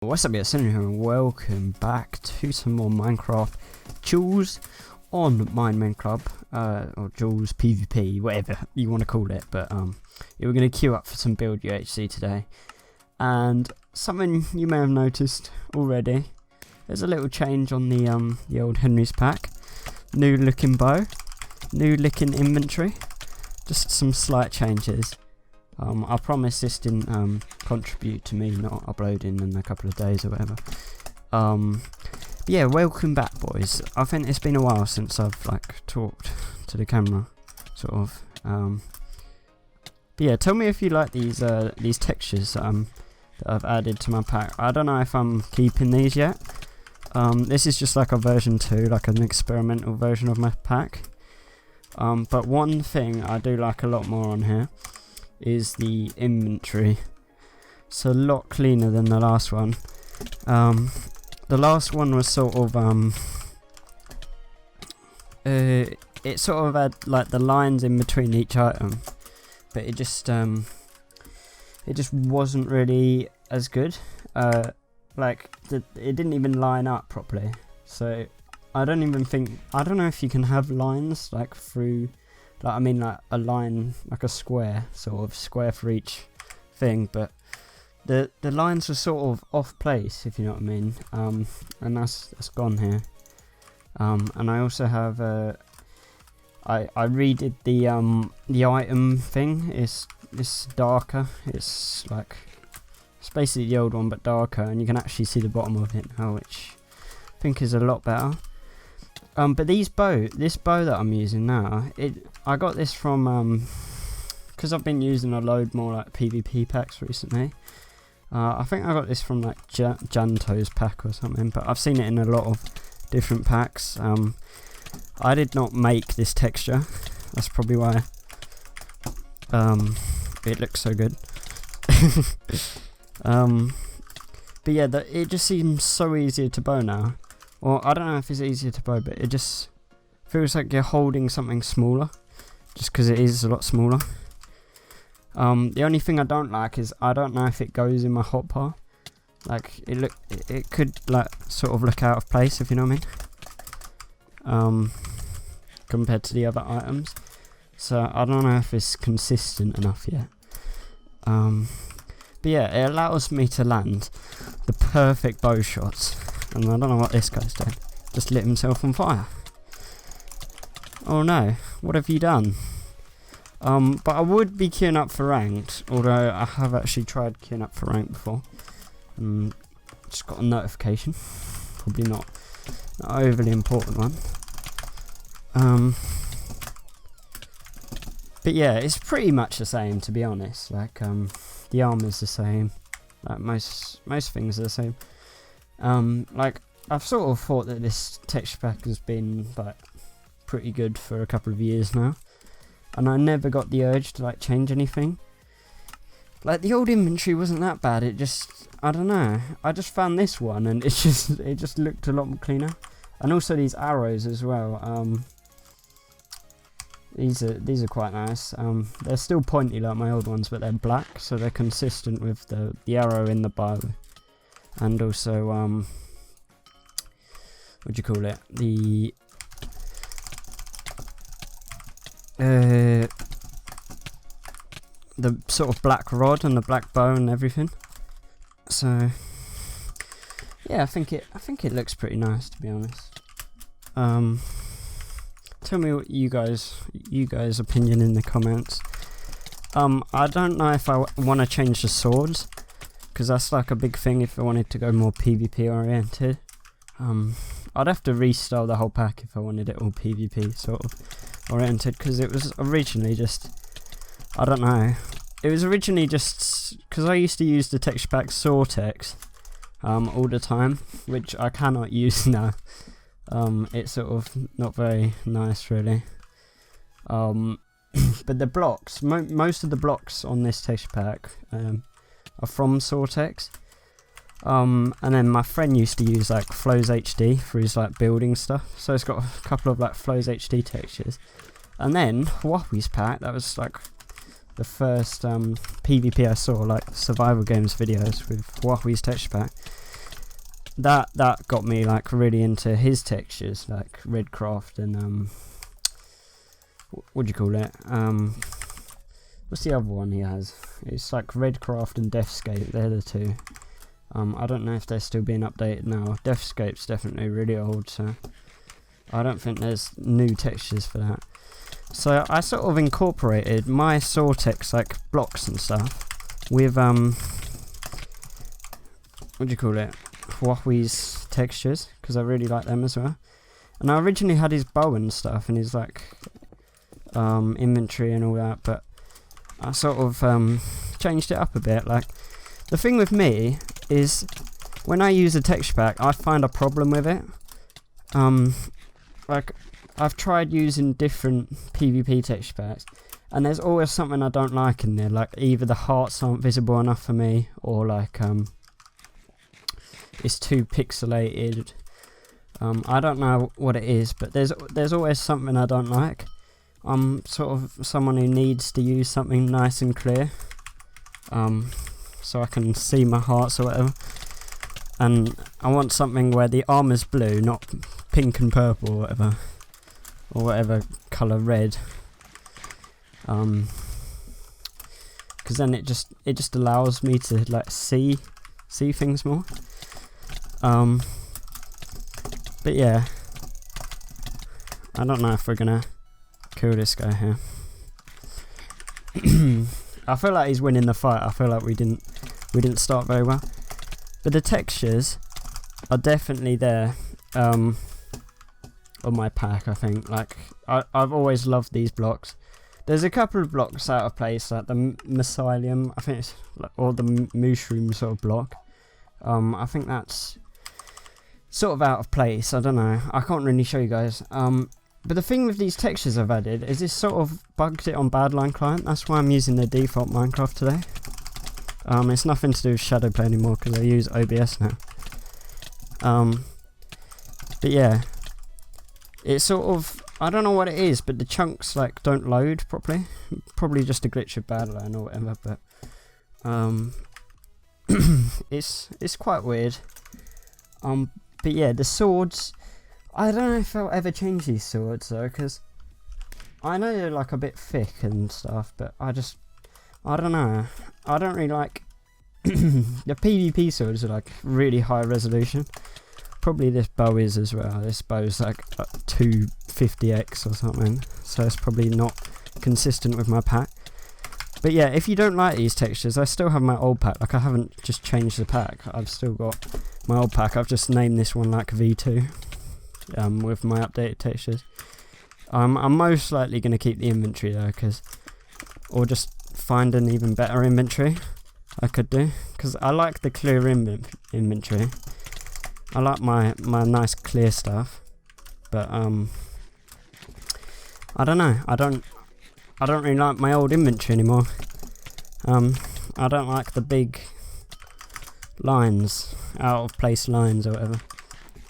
What's up, guys? Henry here, and welcome back to some more Minecraft Jules on minemen.club, or Jules PvP, whatever you want to call it. But yeah, we're going to queue up for some build UHC today, and something you may have noticed already. There's a little change on the old Henry's pack. New looking bow, new looking inventory, just some slight changes. I promise this didn't contribute to me not uploading in a couple of days or whatever. Yeah, welcome back, boys. I think it's been a while since I've talked to the camera, sort of. But yeah, tell me if you like these textures that I've added to my pack. I don't know if I'm keeping these yet. This is just like a version 2, like an experimental version of my pack. But one thing I do like a lot more on here is the inventory. It's a lot cleaner than the last one. The last one was sort of it sort of had like the lines in between each item, but it just wasn't really as good. It didn't even line up properly. So I don't know if you can have lines like through, like a line, like a square, sort of square for each thing, but the lines were sort of off place, if you know what I mean. And that's gone here. And I also have I redid the item thing. It's darker. It's basically the old one but darker, and you can actually see the bottom of it now, which I think is a lot better. But this bow that I'm using now, I got this from because I've been using a load more like PvP packs recently. I think I got this from like Janto's pack or something, but I've seen it in a lot of different packs. I did not make this texture. That's probably why it looks so good. But yeah, it just seems so easier to bow now. Or I don't know if it's easier to bow, but it just feels like you're holding something smaller, just because it is a lot smaller. The only thing I don't like is I don't know if it goes in my hotbar. It could sort of look out of place, if you know what I mean. Compared to the other items, so I don't know if it's consistent enough yet. But yeah, it allows me to land the perfect bow shots. And I don't know what this guy's doing. Just lit himself on fire. Oh no, what have you done? But I would be queuing up for ranked, although I have actually tried queuing up for ranked before. Just got a notification. Probably not an overly important one. But yeah, it's pretty much the same, to be honest. The armor's the same. Most things are the same. I've sort of thought that this texture pack has been pretty good for a couple of years now, and I never got the urge to change anything. The old inventory wasn't that bad. It just, I don't know, I just found this one and it just looked a lot more cleaner. And also these arrows as well. These are quite nice. They're still pointy like my old ones, but they're black, so they're consistent with the arrow in the bow. And also, what do you call it? The sort of black rod and the black bow and everything. So yeah, I think it looks pretty nice, to be honest. Tell me what you guys' opinion in the comments. I don't know if I want to change the swords, because that's a big thing if I wanted to go more PvP oriented. I'd have to restyle the whole pack if I wanted it all PvP sort of oriented, because it was originally just, I don't know, it was originally just because I used to use the texture pack Sortex all the time, which I cannot use now. It's sort of not very nice, really. But the blocks, most of the blocks on this texture pack are from Sortex. And then my friend used to use Flows HD for his building stuff, so it's got a couple of Flows HD textures. And then Huawei's pack, that was the first PvP I saw, survival games videos with Huawei's texture pack. that got me like really into his textures, like Redcraft and what do you call it? What's the other one he has? It's like Redcraft and Deathscape. They're the two. I don't know if they're still being updated now. Deathscape's definitely really old, so I don't think there's new textures for that. So I sort of incorporated my Sortex like blocks and stuff with what do you call it? Huawei's textures, because I really like them as well. And I originally had his bow and stuff and his like inventory and all that, but I sort of changed it up a bit. Like, the thing with me is when I use a texture pack, I find a problem with it. Like, I've tried using different PvP texture packs, and there's always something I don't like in there. Like, either the hearts aren't visible enough for me, or like it's too pixelated. I don't know what it is, but there's always something I don't like. I'm sort of someone who needs to use something nice and clear, so I can see my hearts or whatever. And I want something where the armor's blue, not pink and purple or whatever colour red. Because then it just allows me to like see things more. But yeah, I don't know if we're gonna kill this guy here. I feel like he's winning the fight. I feel like we didn't start very well, but the textures are definitely there on my pack. I think like I've always loved these blocks. There's a couple of blocks out of place, like the mycelium, I think it's like, or the mushroom sort of block. I think that's sort of out of place. I don't know. I can't really show you guys. But the thing with these textures I've added is this sort of bugged it on Badline Client. That's why I'm using the default Minecraft today. It's nothing to do with Shadowplay anymore because I use OBS now. But yeah, it's sort of, I don't know what it is, but the chunks like don't load properly. Probably just a glitch of Badline or whatever. But it's quite weird. But yeah, the swords, I don't know if I'll ever change these swords though, because I know they're like a bit thick and stuff, but I don't know. I don't really like the PvP swords are like really high resolution. Probably this bow is as well. This bow's like 250x or something, so it's probably not consistent with my pack. But yeah, if you don't like these textures, I still have my old pack. Like, I haven't just changed the pack. I've still got my old pack. I've just named this one like V2 with my updated textures. I'm most likely going to keep the inventory though, or just find an even better inventory I could do, because I like the clear inventory. I like my nice clear stuff, but I don't know. I don't really like my old inventory anymore. I don't like the big lines, out of place lines or whatever.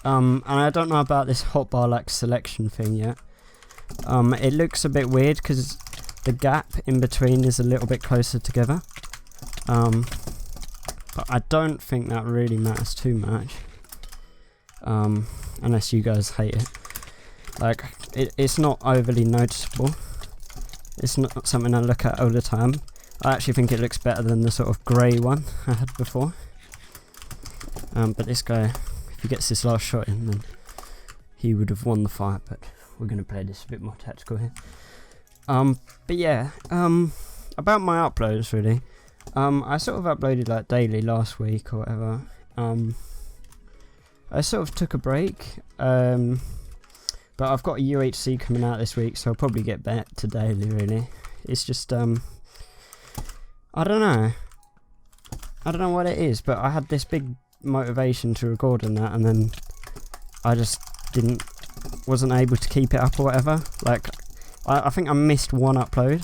And I don't know about this hotbar like selection thing yet. It looks a bit weird because the gap in between is a little bit closer together. But I don't think that really matters too much. Unless you guys hate it. Like, it's not overly noticeable. It's not something I look at all the time. I actually think it looks better than the sort of grey one I had before. But this guy, if he gets this last shot in, then he would have won the fight. But we're going to play this a bit more tactical here. But yeah, about my uploads really. I sort of uploaded like daily last week or whatever. I sort of took a break. But I've got a UHC coming out this week, so I'll probably get back to daily really. It's just, I don't know what it is, but I had this big motivation to record on that, and then I just wasn't able to keep it up or whatever. Like, I think I missed one upload,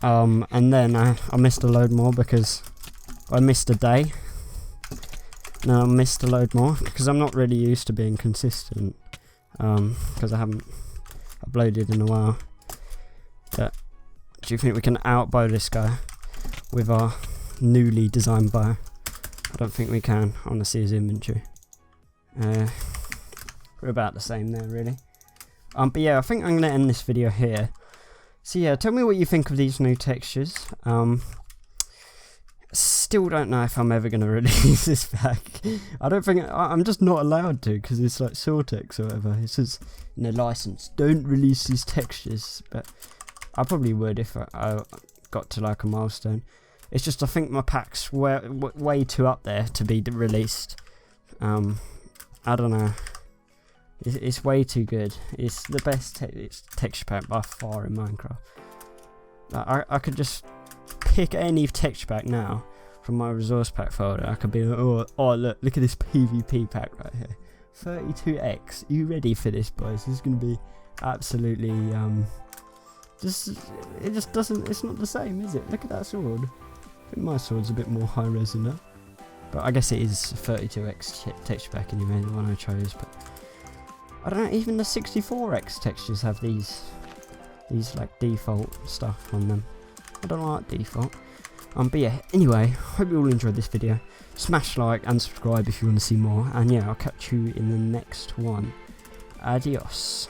and then I missed a load more because I missed a day. No, I missed a load more because I'm not really used to being consistent. Because I haven't uploaded in a while. But do you think we can outbow this guy with our newly designed bow? I don't think we can. I want to see his inventory. We're about the same there, really. But yeah, I think I'm going to end this video here. So yeah, tell me what you think of these new textures. Still don't know if I'm ever going to release this pack. I don't think, I'm just not allowed to, because it's like Sortex or whatever. It says in the license, don't release these textures, but I probably would if I got to like a milestone. It's just I think my pack's way too up there to be released. I don't know. It's way too good. It's the best texture pack by far in Minecraft. I could just pick any texture pack now from my resource pack folder. I could be like, oh look at this PvP pack right here. 32x. Are you ready for this, boys? This is gonna be absolutely it just doesn't. It's not the same, is it? Look at that sword. I think my sword's a bit more high res than that. But I guess it is 32x texture pack anyway, the one I chose. But I don't know, even the 64x textures have these like default stuff on them. I don't like default. But yeah, anyway, hope you all enjoyed this video. Smash like and subscribe if you want to see more. And yeah, I'll catch you in the next one. Adios.